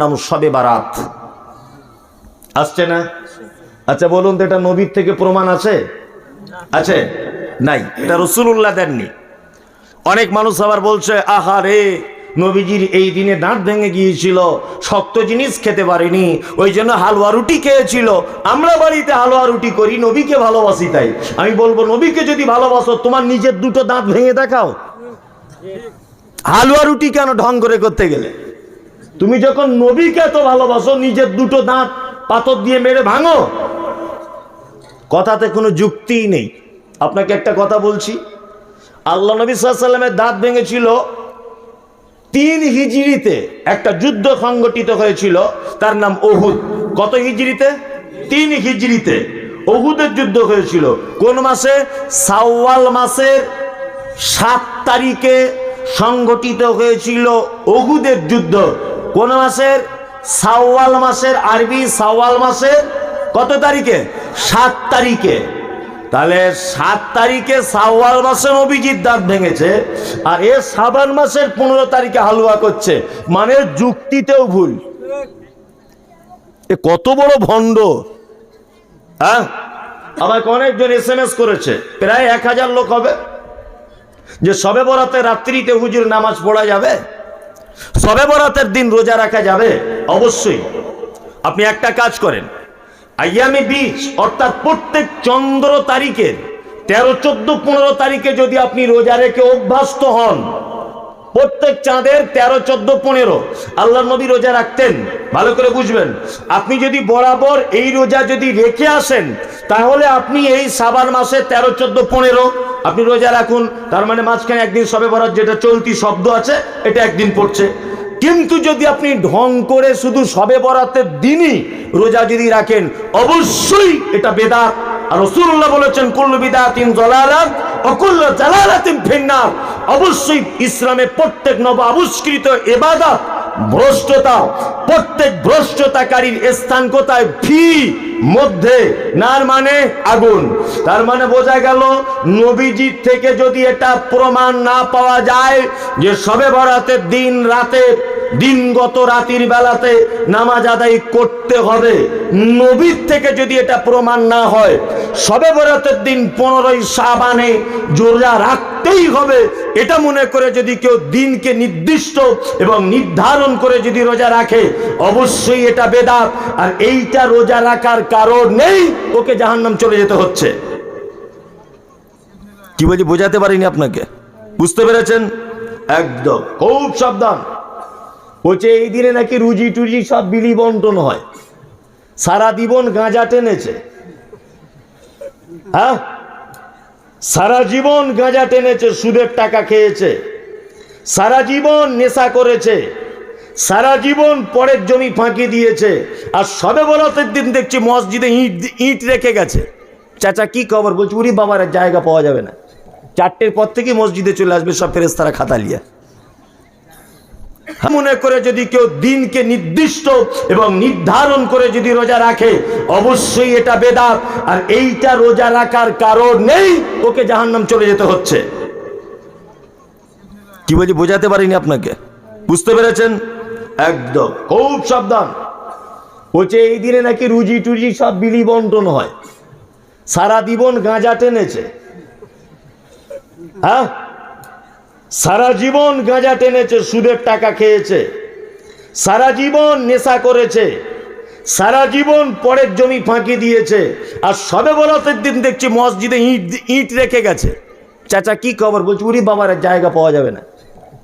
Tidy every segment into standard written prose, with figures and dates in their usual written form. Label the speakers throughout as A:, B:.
A: নাম শবে বারাত আসছে না? আচ্ছা বলুন তো, এটা নবীর থেকে প্রমাণ আছে? আছে? নাই। এটা রাসূলুল্লাহ দেননি। অনেক মানুষ আবার বলছে, আহারে নবীজির এই দিনে দাঁত ভেঙে গিয়েছিল, শক্ত জিনিস খেতে পারেনি, ওই জন্য হালুয়া রুটি খেয়েছিল। আমরা বাড়িতে হালুয়া রুটি করি, নবীকে ভালোবাসি তাই। আমি বলবো, নবীকে যদি ভালোবাসো তোমার নিজের দুটো দাঁত ভেঙে দেখাও। হালুয়া রুটি কেন ঢং করে করতে গেলে? তুমি যখন নবীকে এত ভালোবাসো, নিজের দুটো দাঁত পাথর দিয়ে মেরে ভাঙো। কথাতে কোনো যুক্তিই নেই। আপনাকে একটা কথা বলছি, আল্লাহ নবী সাল্লাল্লাহু আলাইহি ওয়াসাল্লামের দাঁত ভেঙেছিল 3 হিজরিতে। একটা যুদ্ধ সংগঠিত হয়েছিল, তার নাম উহুদ। কত হিজরিতে? 3 হিজরিতে উহুদের যুদ্ধ হয়েছিল। কোন মাসে? শাওয়াল মাসের 7 তারিখে সংগঠিত হয়েছিল উহুদের যুদ্ধ। কোন মাসের? শাওয়াল মাসের, আরবি শাওয়াল মাসের কত তারিখে? 7 তারিখে। তাহলে 7 তারিখে শাওয়াল মাসে নবীজির দাঁত ভেঙেছে, আর এ শাবান মাসের 15 তারিখে হালুয়া করছে, মানে যুক্তিতেও ভুল। এ কত বড় ভণ্ড! হ্যাঁ, আমাকে অনেকজন SMS করেছে, প্রায় 1000 লোক হবে, যে শবে বরাতের রাত্রিতে হুজুর নামাজ পড়া যাবে, শবে বরাতের দিন রোজা রাখা যাবে? অবশ্যই। আপনি একটা কাজ করেন, আইয়ামে বীজ অর্থাৎ প্রত্যেক চন্দ্র তারিখের 13, 14, 15 তারিখে যদি আপনি রোজা রেখে অভ্যস্ত হন, প্রত্যেক চাঁদের 13, 14, 15 আল্লাহ নবী রোজা রাখতেন। ভালো করে বুঝবেন, আপনি যদি বরাবর এই রোজা যদি রেখে আসেন, তাহলে আপনি এই শাবান মাসে 13, 14, 15 আপনি রোজা রাখুন। তার মানে মাঝখানে একদিন শবে বরাত যেটা চলতি শব্দ আছে, এটা একদিন পড়ছে। কিন্তু যদি আপনি ঢং করে শুধু শবে বরাতের দিনই রোজা যদি রাখেন, অবশ্যই এটা বেদাত। আর রাসূলুল্লাহ বলেছেন, কুল্লু বিদআতিন যালালাহ ওয়া কুল্লু যালালাতিন ফিন্নার। অবশ্যই ইসলামে প্রত্যেক নব আবিষ্কৃত ইবাদত ভ্রষ্টতা। প্রত্যেক ভ্রষ্টতাকারীর স্থান কোথায়? ফি মধ্যে, নার মানে আগুন। তার মানে বোঝা গেল, নবীজির থেকে যদি এটা প্রমাণ না পাওয়া যায় যে শবে বরাতের দিন রাতে, দিনগত রাতের বেলাতে নামাজ আদায় করতে হবে, নবীর থেকে যদি এটা প্রমাণ না হয়, শবে বরাতের দিন 15ই শাবানে রোজা রাখতেই হবে, এটা মনে করে যদি কেউ দিনকে নির্দিষ্ট এবং নির্ধারণ করে যদি রোজা রাখে, অবশ্যই এটা বেদাত। আর এইটা রোজা রাখার কারণ নেই, ওকে জাহান্নাম চলে যেতে হচ্ছে। কি বলছি বোঝাতে পারিনি আপনাকে? বুঝতে পেরেছেন? একদম খুব সাবধান। বলছে এই দিনে নাকি রুজি টুজি সব বিলি বন্টন হয়। সারা জীবন গাঁজা টেনেছে, হ্যাঁ, সারা জীবন গাঁজা টেনেছে, সুদের টাকা খেয়েছে, সারা জীবন নেশা করেছে, সারা জীবন পরের জমি ফাঁকি দিয়েছে, আর শবে বরাতের দিন দেখছি মসজিদে ইট রেখে গেছে। চাচা কি খবর? বলছি, উরি বাবার জায়গা পাওয়া যাবে না, 4টের পর থেকে মসজিদে চলে আসবে সব ফেরেশতারা খাতা লিয়া। মনে করে যদি কেউ দিনকে নির্দিষ্ট এবং নির্ধারণ করে যদি রোজা রাখে, অবশ্যই এটা বেদাত। আর এইটা রোজা রাখার কারণ নেই, ওকে জাহান্নাম চলে যেতে হচ্ছে। কি বলছি বোঝাতে পারিনি আপনাকে? বুঝতে পেরেছেন? একদম খুব সাবধান। বলছে এই দিনে নাকি রুজি টুজি সব বিলি বন্টন হয়। সারা জীবন গাঁজা টেনেছে, হ্যাঁ, সারা জীবন গাঁজা টেনেছে, সুদের টাকা খেয়েছে, সারা জীবন নেশা করেছে, সারা জীবন পরের জমি ফাঁকি দিয়েছে, আর শবে বরাতের দিন দেখছি মসজিদে ইট রেখে গেছে। চাচা কি খবর? বলছি, উরি বাবার জায়গা পাওয়া যাবে না,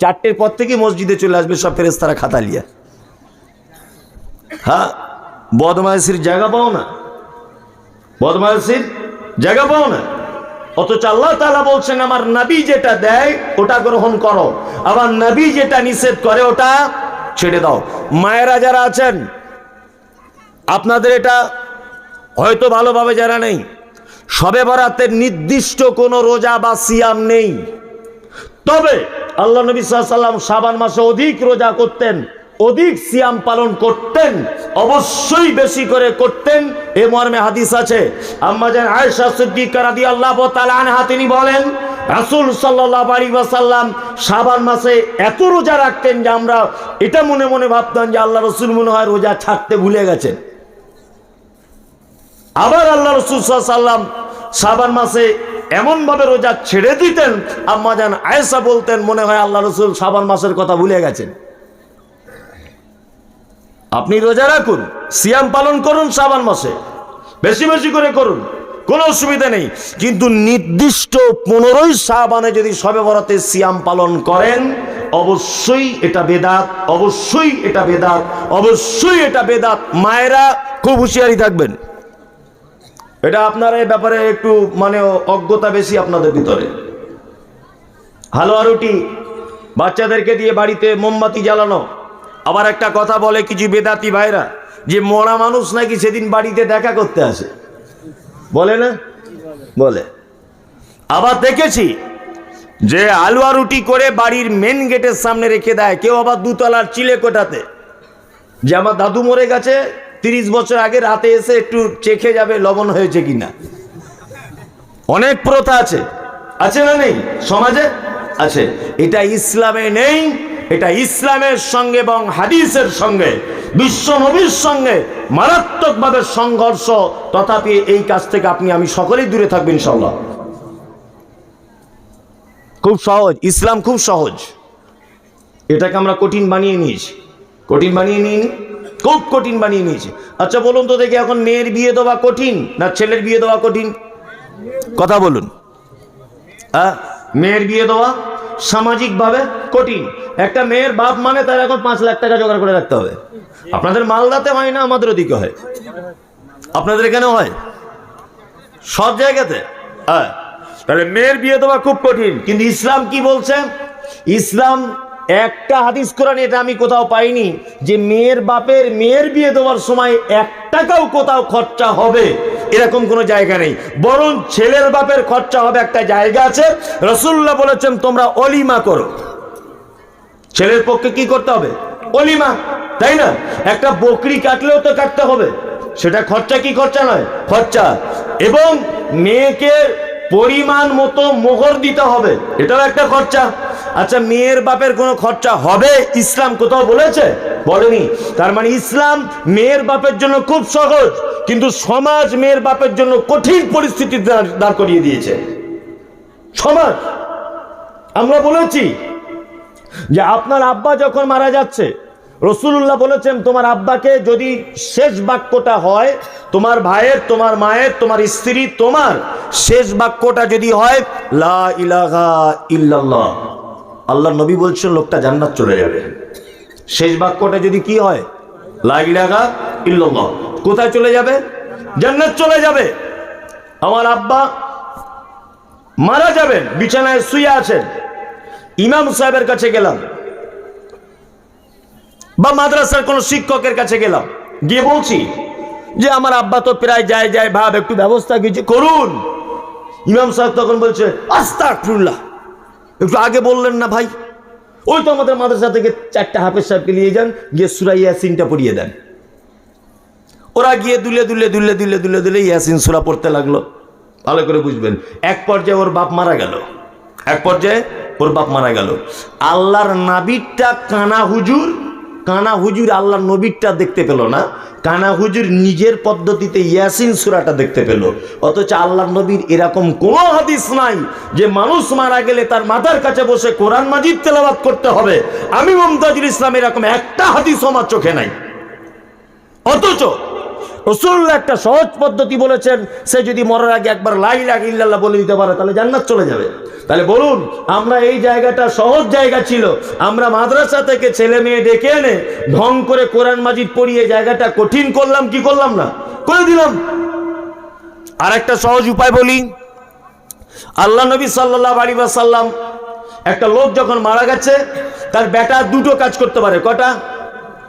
A: 4টের পর থেকে মসজিদে চলে আসবে সব ফেরেশতারা খাতা লিয়া। হ্যাঁ, বদমাইশির জায়গা পাও না, বদমাইশির জায়গা পাও না। অথচ আল্লাহ তাআলা বলছেন, আমার নবী যেটা দেয় ওটা গ্রহণ করো, আবার নবী যেটা নিষেধ করে ওটা ছেড়ে দাও। মায়েরা যারা আছেন, আপনাদের এটা হয়তো ভালোভাবে জানা নেই, শবে বরাতের নির্দিষ্ট কোনো রোজা বা সিয়াম নেই। তবে আল্লাহ নবী সাল্লাল্লাহু আলাইহি ওয়াসাল্লাম শাবান মাসে অধিক রোজা করতেন, অধিক সিয়াম পালন করতেন, অবশ্যই বেশি করে করতেন। এ মর্মে হাদিস আছে, আম্মা জান আয়েশা সিদ্দিকা রাদিয়াল্লাহু তাআলা আনহা তিনি বলেন, রাসূল সাল্লাল্লাহু আলাইহি ওয়াসাল্লাম শাবান মাসে এত রোজা রাখতেন যে আমরা এটা মনে মনে ভাবতাম যে আল্লাহ রসুল মনে হয় রোজা ছাড়তে ভুলে গেছেন। আবার আল্লাহ রসুল সাল্লাল্লাহু আলাইহি ওয়াসাল্লাম শাবান মাসে এমন ভাবে রোজা ছেড়ে দিতেন, আম্মা জান আয়েশা বলতেন মনে হয় আল্লাহ রসুল শাবান মাসের কথা ভুলে গেছেন। আপনি রোজা রাখুন, সিয়াম পালন করুন, শাবান মাসে বেশি বেশি করে করুন, কোনো অসুবিধা নেই। কিন্তু নির্দিষ্ট 15ই শাবানে যদি শবে বরাতে সিয়াম পালন করেন, অবশ্যই এটা বেদাত, অবশ্যই এটা বেদাত, অবশ্যই এটা বেদাত। মায়েরা খুব হুঁশিয়ারি থাকবেন, এটা আপনার এই ব্যাপারে একটু মানে অজ্ঞতা বেশি আপনাদের ভিতরে। হালুয়া রুটি বাচ্চাদেরকে দিয়ে বাড়িতে মোমবাতি জ্বালানো। আবার একটা কথা বলে কিছু বেদাতি ভাইরা যে মরা মানুষ নাকি সেদিন বাড়িতে দেখা করতে আসে, বলে না? বলে। আবার দেখেছি যে হালুয়া রুটি করে বাড়ির মেন গেটের সামনে রেখে দেয়, কেউ আবার দুতলার চিলে কোটাতে, যে আমার দাদু মরে গেছে 30 বছর আগে, রাতে এসে একটু চেখে যাবে লবণ হয়েছে কিনা। অনেক প্রথা আছে, আছে না নেই? সমাজে আছে। এটা ইসলামে নেই, এটা ইসলামের সঙ্গে এবং হাদিসের সঙ্গে, বিশ্ব নবীর সঙ্গে মারাত্মকভাবে সংঘর্ষ। তথাপি এই কাজ থেকে আপনি আমি সকলেই দূরে থাকবেন ইনশাআল্লাহ। খুব সহজ, ইসলাম খুব সহজ। এটাকে আমরা কঠিন বানিয়ে নিয়েছি, কঠিন বানিয়ে নিই, খুব কঠিন বানিয়ে নিয়েছি। আচ্ছা বলুন তো দেখি, এখন মেয়ের বিয়ে দেওয়া কঠিন না ছেলের বিয়ে দেওয়া কঠিন? কথা বলুন। মেয়ের বিয়ে দেওয়া সামাজিকভাবে কঠিন। একটা মেয়ের বাপ মানে তার এখন 5 লাখ টাকা জোগাড় করে রাখতে হবে। আপনাদের মালদাতে হয় না, আমাদের ওদিকে হয়। আপনাদের এখানে হয় সব জায়গাতে। তাহলে মেয়ের বিয়ে দেওয়া খুব কঠিন। কিন্তু ইসলাম কি বলছে? ইসলাম একটা হাদিস কোরআনে, এটা আমি কোথাও পাইনি যে মেয়ের বাপের মেয়ের বিয়ে দেওয়ার সময় 1 টাকাও কোথাও খরচা হবে, এরকম কোনো জায়গা নেই। বরং ছেলের বাপের খরচা হবে, একটা জায়গা আছে। রাসূলুল্লাহ বলেছেন তোমরা অলিমা করো। ছেলের পক্ষে কি করতে হবে? অলিমা, তাই না? একটা বকরি কাটলেও তো কাটতে হবে, সেটা খরচা কি খরচা নয়? খরচা। এবং মেয়েকে পরিমাণ মতো মোহর দিতে হবে, এটাও একটা খরচা। আচ্ছা, মেয়ের বাপের কোনো খরচা হবে ইসলাম কোথাও বলেছে? বলেনি। তার মানে ইসলাম মেয়ের বাপের জন্য খুব সহজ, কিন্তু সমাজ মেয়ের বাপের জন্য কঠিন পরিস্থিতি দাঁড় করিয়ে দিয়েছে। সমাজ, আমরা বলেছি যে আপনার আব্বা যখন মারা যাচ্ছে, রাসূলুল্লাহ বলেছেন তোমার আব্বাকে যদি শেষ বাক্যটা হয়, তোমার ভাইয়ের, তোমার মায়ের, তোমার স্ত্রী, তোমার শেষ বাক্যটা যদি হয় লা ইলাহা ইল্লাল্লাহ, আল্লাহর নবী বলছেন লোকটা জান্নাত চলে যাবে। শেষ বাক্যটা যদি কি হয়? লা ইলাহা ইল্লাল্লাহ, কোথায় চলে যাবে? জান্নাত চলে যাবে। আমার আব্বা মারা যাবেন, বিছানায় শুয়ে আছেন, ইমাম সাহেবের কাছে গেলাম বা মাদ্রাসার কোন শিক্ষকের কাছে গেলাম, গিয়ে বলছি যে আমার আব্বা তো প্রায় যায় ভাব, একটু ব্যবস্থা কিছু করুন। ইমাম সাহেব তখন বলছে আস্তাগফিরুল্লাহ, একটু আগে বললেন না ভাই? ওই তো আমাদের মাদ্রাসা থেকে 4টা হাফেজ সাহেবকে নিয়ে যান, গিয়ে সূরা ইয়াসিনটা পড়িয়ে দেন। ওরা গিয়ে দুলে ইয়াসিন সূরা পড়তে লাগলো। ভালো করে বুঝবেন, এক পর্যায়ে ওর বাপ মারা গেল, এক পর্যায়ে ওর বাপ মারা গেল। আল্লাহর নবীটা কানা হুজুর আল্লাহর নবীটা দেখতে পেল না, কানা হুজুর নিজের পদ্ধতিতে ইয়াসিন সূরাটা দেখতে পেল। অথচ আল্লাহর নবীর এরকম কোনো হাদিস নাই যে মানুষ মারা গেলে তার মাথার কাছে বসে কোরআন মাজিদ তেলাওয়াত করতে হবে। আমি মুমতাজুল ইসলাম এরকম একটা হাদিস আমার চোখে নাই। অথচ রাসূলুল্লাহ একটা সহজ পদ্ধতি বলেছেন, সে যদি মরার আগে একবার লা ইলাহা ইল্লাল্লাহ বলে দিতে পারে তাহলে জান্নাত চলে যাবে। তাহলে বলুন, আমরা এই জায়গাটা সহজ জায়গা ছিল, আমরা মাদ্রাসা থেকে ছেলে মেয়ে ডেকে এনে ঢং করে কোরআন মাজিদ পড়িয়ে জায়গাটা কঠিন করলাম কি করলাম না? করে দিলাম। আর একটা সহজ উপায় বলি, আল্লাহ নবী সাল্লাল্লাহু আলাইহি ওয়াসাল্লাম, একটা লোক যখন মারা গেছে তার বেটা 2টো কাজ করতে পারে। কটা?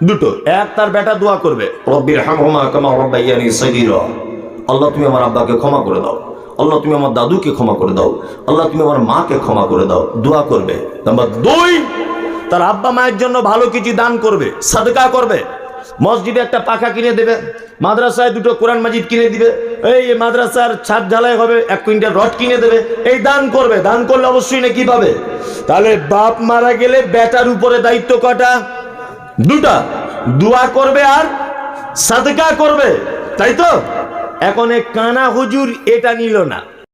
A: 2টো। এক, তার বেটা দোয়া করবে, রব্বিরহামহুমা কামা রাব্বায়ানি সগীরা, আল্লাহ তুমি আমার আব্বাকে ক্ষমা করে দাও, আল্লাহ তুমি আমার দাদুকে ক্ষমা করে দাও, আল্লাহ তুমি আমার মাকে ক্ষমা করে দাও, দোয়া করবে। নাম্বার 2, তার আব্বা মায়ের জন্য ভালো কিছু দান করবে, সাদকা করবে। মসজিদে একটা পাখা কিনে দেবে, মাদ্রাসায় দুটো কোরআন মাজিদ কিনে দিবে, এই মাদ্রাসার ছাদ ঢালাই হবে 1 কুইন্টাল রড কিনে দেবে, এই দান করবে। দান করলে অবশ্যই নাকি পাবে। তাহলে বাপ মারা গেলে বেটার উপরে দায়িত্ব কটা? 2টা। দোয়া করবে আর সাদকা করবে, তাই তো? এখন এই কানা হুজুর এটা নিল না।